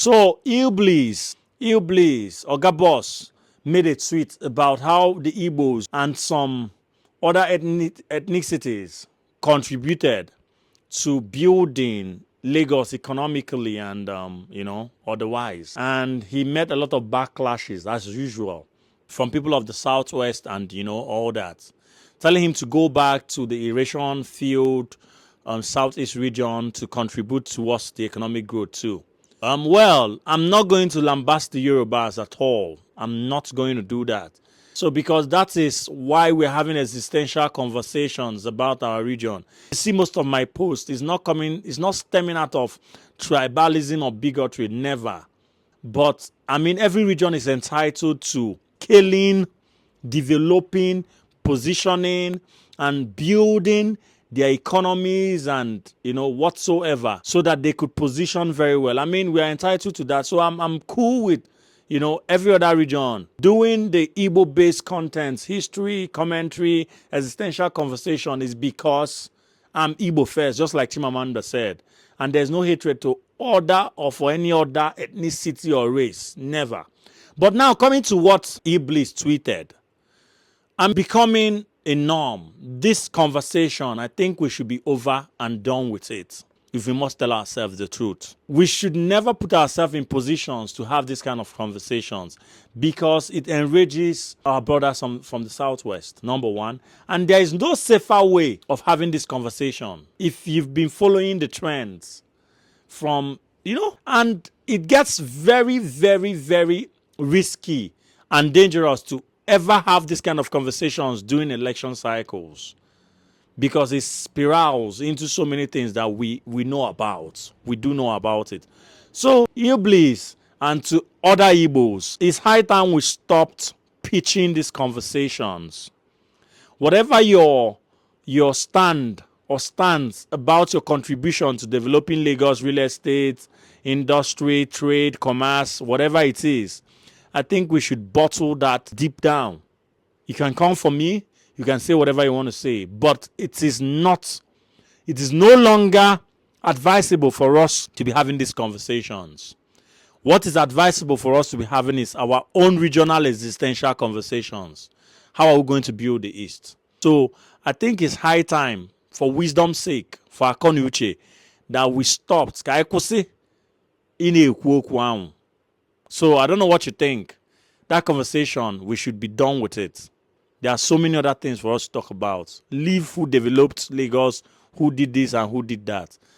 So Iblis, Oga Boss, made a tweet about how the Igbos and some other ethnicities contributed to building Lagos economically and otherwise. And he met a lot of backlashes as usual from people of the Southwest and all that, telling him to go back to the irrigation field, Southeast region to contribute towards the economic growth too. Well, I'm not going to lambast the Yorubas at all. I'm not going to do that. So because that is why we're having existential conversations about our region. You see, most of my posts is not stemming out of tribalism or bigotry, never. But I mean, every region is entitled to killing, developing, positioning, and building their economies and whatsoever, so that they could position very well. I mean, we are entitled to that. So I'm cool with every other region doing the Igbo-based content, history, commentary, existential conversation is because I'm Igbo first, just like Chimamanda said. And there's no hatred to other or for any other ethnicity or race. Never. But now coming to what Iblis tweeted, I'm becoming a norm. This conversation, I think we should be over and done with it. If we must tell ourselves the truth, we should never put ourselves in positions to have this kind of conversations because it enrages our brothers from the Southwest, number one. And there is no safer way of having this conversation if you've been following the trends from, and it gets very, very, very risky and dangerous to ever have this kind of conversations during election cycles, because it spirals into so many things that we know about. We do know about it. So, Iblis and to other Igbos, it's high time we stopped pitching these conversations. Whatever your stand or stance about your contribution to developing Lagos real estate, industry, trade, commerce, whatever it is, I think we should bottle that deep down. You can come for me, you can say whatever you want to say, but it is no longer advisable for us to be having these conversations. What is advisable for us to be having is our own regional existential conversations. How are we going to build the East? So I think it's high time, for wisdom's sake, for Akoni Uche, that we stopped. So I don't know what you think. That conversation, we should be done with it. There are so many other things for us to talk about. Leave who developed Lagos, who did this and who did that.